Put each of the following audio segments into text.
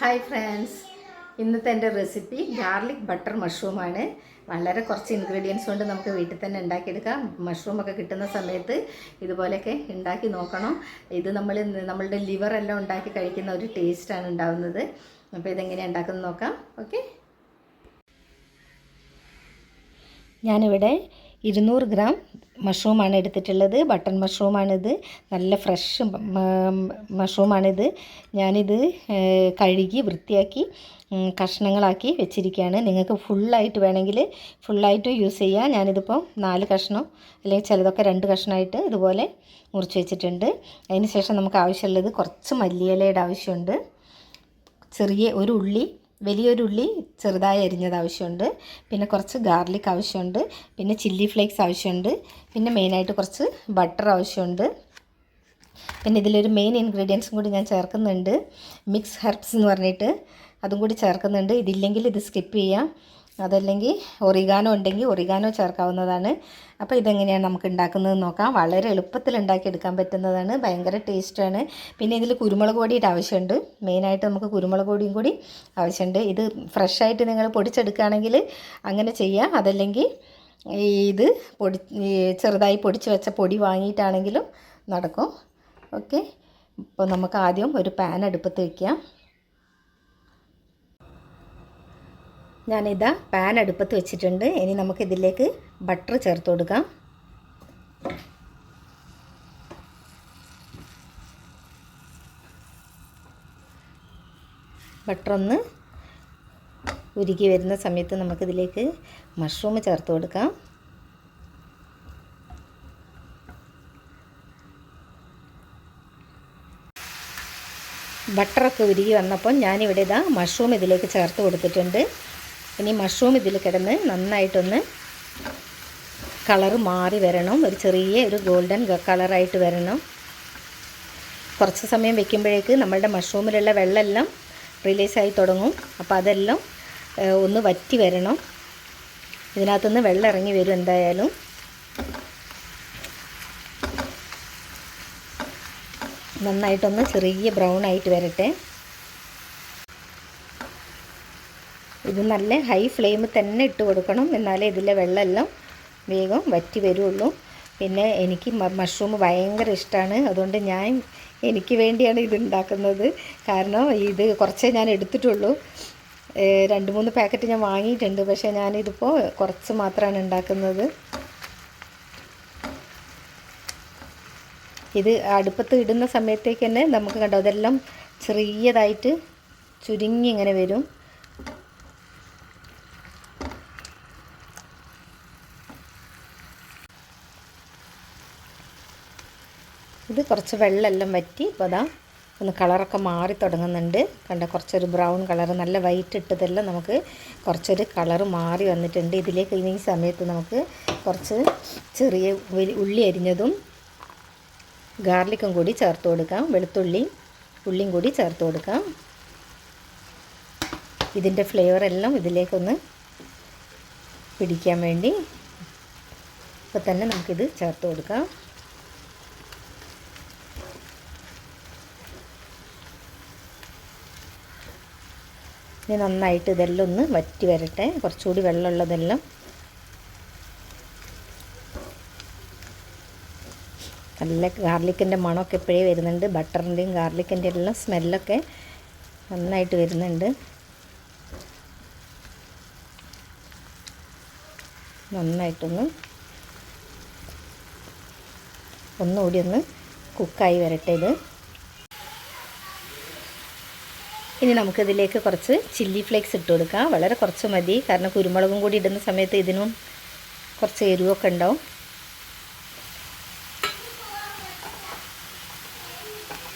Hi friends, ഇന്നത്തെ എൻ്റെ recipe garlic butter മഷ്റൂമാണ്. വളരെ കുറച്ച് ഇൻഗ്രീഡിയൻസ് കൊണ്ട് നമുക്ക് വീട്ടിൽ തന്നെ ഉണ്ടാക്കിയെടുക്കാം. മഷ്റൂമൊക്കെ കിട്ടുന്ന സമയത്ത് ഇതുപോലെയൊക്കെ ഉണ്ടാക്കി നോക്കണം. ഇത് നമ്മളുടെ ലിവറെല്ലാം ഉണ്ടാക്കി കഴിക്കുന്ന ഒരു ടേസ്റ്റാണ് ഉണ്ടാകുന്നത്. അപ്പോൾ ഇതെങ്ങനെയാണ് ഉണ്ടാക്കുന്നത് നോക്കാം. ഓക്കെ, ഞാനിവിടെ 200 ഗ്രാം മഷ്റൂമാണ് എടുത്തിട്ടുള്ളത്. ബട്ടൺ മഷ്റൂമാണിത്. നല്ല ഫ്രഷ് മഷ്റൂമാണിത്. ഞാനിത് കഴുകി വൃത്തിയാക്കി കഷ്ണങ്ങളാക്കി വെച്ചിരിക്കുകയാണ്. നിങ്ങൾക്ക് ഫുള്ളായിട്ട് വേണമെങ്കിൽ ഫുള്ളായിട്ട് യൂസ് ചെയ്യാം. ഞാനിതിപ്പോൾ 4 കഷ്ണം അല്ലെങ്കിൽ ചിലതൊക്കെ 2 കഷ്ണമായിട്ട് ഇതുപോലെ മുറിച്ച് വെച്ചിട്ടുണ്ട്. അതിന് ശേഷം നമുക്ക് ആവശ്യമുള്ളത് കുറച്ച് മല്ലിയിലയുടെ ആവശ്യമുണ്ട്. ഒരു ഉള്ളി, വലിയൊരു ഉള്ളി ചെറുതായി അരിഞ്ഞത് ആവശ്യമുണ്ട്. പിന്നെ കുറച്ച് ഗാർലിക് ആവശ്യമുണ്ട്. പിന്നെ ചില്ലി ഫ്ലേക്സ് ആവശ്യമുണ്ട്. പിന്നെ മെയിനായിട്ട് കുറച്ച് ബട്ടർ ആവശ്യമുണ്ട്. പിന്നെ ഇതിലൊരു മെയിൻ ഇൻഗ്രീഡിയൻസും കൂടി ഞാൻ ചേർക്കുന്നുണ്ട്. മിക്സ് ഹെർബ്സ് എന്ന് പറഞ്ഞിട്ട് അതും കൂടി ചേർക്കുന്നുണ്ട്. ഇതില്ലെങ്കിൽ ഇത് സ്കിപ്പ് ചെയ്യാം. അതല്ലെങ്കിൽ ഒറിഗാനോ ഉണ്ടെങ്കിൽ ഒറിഗാനോ ചേർക്കാവുന്നതാണ്. അപ്പോൾ ഇതെങ്ങനെയാണ് നമുക്ക് ഉണ്ടാക്കുന്നത് നോക്കാം. വളരെ എളുപ്പത്തിൽ ഉണ്ടാക്കിയെടുക്കാൻ പറ്റുന്നതാണ്. ഭയങ്കര ടേസ്റ്റാണ്. പിന്നെ ഇതിൽ കുരുമുളക് പൊടിയുടെ ആവശ്യമുണ്ട്. മെയിനായിട്ട് നമുക്ക് കുരുമുളക് പൊടിയും കൂടി ആവശ്യമുണ്ട്. ഇത് ഫ്രഷായിട്ട് നിങ്ങൾ പൊടിച്ചെടുക്കുകയാണെങ്കിൽ അങ്ങനെ ചെയ്യാം. അതല്ലെങ്കിൽ ഇത് ചെറുതായി പൊടിച്ച് വെച്ച പൊടി വാങ്ങിയിട്ടാണെങ്കിലും നടക്കും. ഓക്കെ, അപ്പോൾ നമുക്ക് ആദ്യം ഒരു പാൻ അടുപ്പത്ത് വയ്ക്കാം. ഞാനിതാ പാൻ അടുപ്പത്ത് വെച്ചിട്ടുണ്ട്. ഇനി നമുക്കിതിലേക്ക് ബട്ടർ ചേർത്ത് കൊടുക്കാം. ബട്ടർ ഒന്ന് ഉരുകി വരുന്ന സമയത്ത് നമുക്കിതിലേക്ക് മഷ്റൂം ചേർത്ത് കൊടുക്കാം. ബട്ടറൊക്കെ ഉരുകി വന്നപ്പോൾ ഞാനിവിടെ ഇതാ മഷ്റൂം ഇതിലേക്ക് ചേർത്ത് കൊടുത്തിട്ടുണ്ട്. ഇനി മഷ്റൂം ഇതിൽ കിടന്ന് നന്നായിട്ടൊന്ന് കളറ് മാറി വരണം. ഒരു ചെറിയ ഗോൾഡൻ കളറായിട്ട് വരണം. കുറച്ച് സമയം വെക്കുമ്പോഴേക്ക് നമ്മളുടെ മഷ്റൂമിലുള്ള വെള്ളമെല്ലാം റിലീസായി തുടങ്ങും. അപ്പോൾ അതെല്ലാം ഒന്ന് വറ്റി വരണം. ഇതിനകത്തുനിന്ന് വെള്ളം ഇറങ്ങി വരും എന്തായാലും. നന്നായിട്ടൊന്ന് ചെറിയ ബ്രൗൺ ആയിട്ട് വരട്ടെ. ഇത് നല്ല ഹൈ ഫ്ലെയിമിൽ തന്നെ ഇട്ട് കൊടുക്കണം. എന്നാലേ ഇതിലെ വെള്ളമെല്ലാം വേഗം വറ്റി വരുള്ളൂ. പിന്നെ എനിക്ക് മഷ്റൂം ഭയങ്കര ഇഷ്ടമാണ്. അതുകൊണ്ട് എനിക്ക് വേണ്ടിയാണ് ഇത് ഉണ്ടാക്കുന്നത്. കാരണം ഇത് കുറച്ചേ ഞാൻ എടുത്തിട്ടുള്ളൂ. 2-3 പാക്കറ്റ് ഞാൻ വാങ്ങിയിട്ടുണ്ട്. പക്ഷേ ഞാനിതിപ്പോൾ കുറച്ച് മാത്രമാണ് ഉണ്ടാക്കുന്നത്. ഇത് അടുപ്പത്ത് ഇടുന്ന സമയത്തേക്ക് തന്നെ നമുക്ക് കണ്ടോ അതെല്ലാം ചെറിയതായിട്ട് ചുരുങ്ങി ഇങ്ങനെ വരും. ഇത് കുറച്ച് വെള്ളമെല്ലാം വറ്റി ഇപ്പോൾ അതാ ഒന്ന് കളറൊക്കെ മാറി തുടങ്ങുന്നുണ്ട്. കണ്ട കുറച്ചൊരു ബ്രൗൺ കളർ, നല്ല വൈറ്റ് ഇട്ടതെല്ലാം നമുക്ക് കുറച്ചൊരു കളറ് മാറി വന്നിട്ടുണ്ട്. ഇതിലേക്ക് ഈ സമയത്ത് നമുക്ക് കുറച്ച് ചെറിയ ഉള്ളി അരിഞ്ഞതും ഗാർലിക്കും കൂടി ചേർത്ത് കൊടുക്കാം. ഉള്ളിയും കൂടി ചേർത്ത് കൊടുക്കാം. ഇതിൻ്റെ ഫ്ലേവറെല്ലാം ഇതിലേക്കൊന്ന് പിടിക്കാൻ വേണ്ടി ഇപ്പോൾ തന്നെ നമുക്കിത് ചേർത്ത് കൊടുക്കാം. ഇനി നന്നായിട്ട് ഇതെല്ലാം ഒന്ന് വറ്റി വരട്ടെ. കുറച്ചുകൂടി വെള്ളമുള്ളതെല്ലാം. നല്ല ഗാർലിക്കിൻ്റെ മണമൊക്കെ ഇപ്പോഴേ വരുന്നുണ്ട്. ബട്ടറിൻ്റെയും ഗാർലിക്കിൻ്റെ എല്ലാം സ്മെല്ലൊക്കെ നന്നായിട്ട് വരുന്നുണ്ട്. നന്നായിട്ടൊന്ന് ഒന്നുകൂടി ഒന്ന് കുക്കായി വരട്ടെ ഇത്. ഇനി നമുക്കിതിലേക്ക് കുറച്ച് ചില്ലി ഫ്ലേക്സ് ഇട്ട് കൊടുക്കാം. വളരെ കുറച്ച് മതി. കാരണം കുരുമുളകും കൂടി ഇടുന്ന സമയത്ത് ഇതിനും കുറച്ച് എരിവൊക്കെ ഉണ്ടാവും.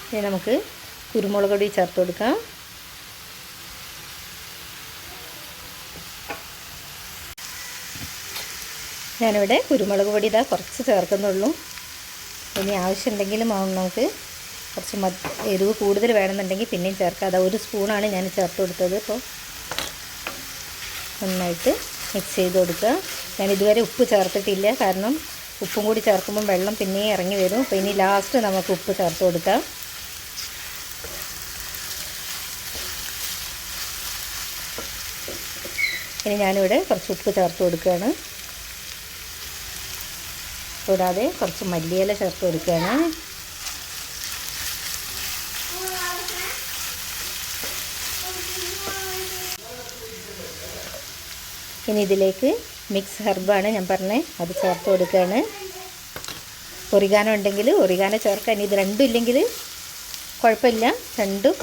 ഇനി നമുക്ക് കുരുമുളക് പൊടി ചേർത്ത് കൊടുക്കാം. ഞാനിവിടെ കുരുമുളക് പൊടി ഇതാ കുറച്ച് ചേർക്കുന്നുള്ളൂ. ഇനി ആവശ്യമുണ്ടെങ്കിലും നമുക്ക് കുറച്ച് എരിവ് കൂടുതൽ വേണമെന്നുണ്ടെങ്കിൽ പിന്നെയും ചേർക്കാം. അത് 1 സ്പൂണാണ് ഞാൻ ചേർത്ത് കൊടുത്തത്. ഇപ്പോൾ നന്നായിട്ട് മിക്സ് ചെയ്ത് കൊടുക്കുക. ഞാൻ ഇതുവരെ ഉപ്പ് ചേർത്തിട്ടില്ല. കാരണം ഉപ്പും കൂടി ചേർക്കുമ്പം വെള്ളം പിന്നെയും ഇറങ്ങി വരും. അപ്പോൾ ഇനി ലാസ്റ്റ് നമുക്ക് ഉപ്പ് ചേർത്ത് കൊടുക്കാം. ഇനി ഞാനിവിടെ കുറച്ച് ഉപ്പ് ചേർത്ത് കൊടുക്കുകയാണ്. കൂടാതെ കുറച്ച് മല്ലിയില ചേർത്ത് കൊടുക്കുകയാണ്. ഇനി ഇതിലേക്ക് മിക്സ് ഹെർബാണ് ഞാൻ പറഞ്ഞത്, അത് ചേർത്ത് കൊടുക്കുകയാണ്. ഒറിഗാനോ ഉണ്ടെങ്കിൽ ഒറിഗാനോ ചേർക്കാൻ. ഇത് രണ്ടും ഇല്ലെങ്കിൽ കുഴപ്പമില്ല, രണ്ടും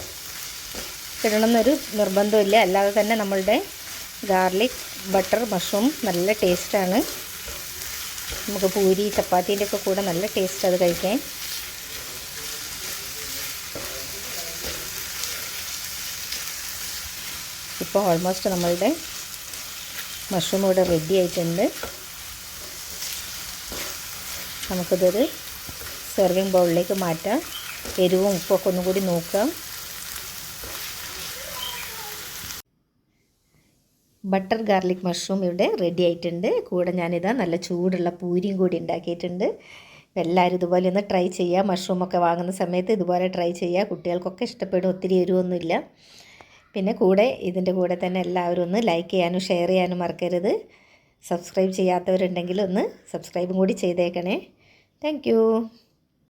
ഇടണമെന്നൊരു നിർബന്ധമില്ല. അല്ലാതെ തന്നെ നമ്മളുടെ ഗാർലിക് ബട്ടർ മഷ്റൂം നല്ല ടേസ്റ്റാണ്. നമുക്ക് പൂരി ചപ്പാത്തീൻ്റെ ഒക്കെ കൂടെ നല്ല ടേസ്റ്റ് അത് കഴിക്കാൻ. ഇപ്പോൾ ഓൾമോസ്റ്റ് നമ്മളുടെ മഷ്റൂം ഇവിടെ റെഡി ആയിട്ടുണ്ട്. നമുക്കിതൊരു സെർവിങ് ബൗളിലേക്ക് മാറ്റാം. എരിവും ഉപ്പൊക്കെ ഒന്നും കൂടി നോക്കാം. ബട്ടർ ഗാർലിക് മഷ്റൂം ഇവിടെ റെഡി ആയിട്ടുണ്ട്. കൂടെ ഞാനിതാ നല്ല ചൂടുള്ള പൂരിയും കൂടി ഉണ്ടാക്കിയിട്ടുണ്ട്. എല്ലാവരും ഇതുപോലെ ഒന്ന് ട്രൈ ചെയ്യുക. മഷ്റൂമൊക്കെ വാങ്ങുന്ന സമയത്ത് ഇതുപോലെ ട്രൈ ചെയ്യുക. കുട്ടികൾക്കൊക്കെ ഇഷ്ടപ്പെടും, ഒത്തിരി എരിവൊന്നുമില്ല. പിന്നെ ഇതിൻ്റെ കൂടെ തന്നെ എല്ലാവരും ഒന്ന് ലൈക്ക് ചെയ്യാനും ഷെയർ ചെയ്യാനും മറക്കരുത്. സബ്സ്ക്രൈബ് ചെയ്യാത്തവരുണ്ടെങ്കിൽ ഒന്ന് സബ്സ്ക്രൈബും കൂടി ചെയ്തേക്കണേ. താങ്ക്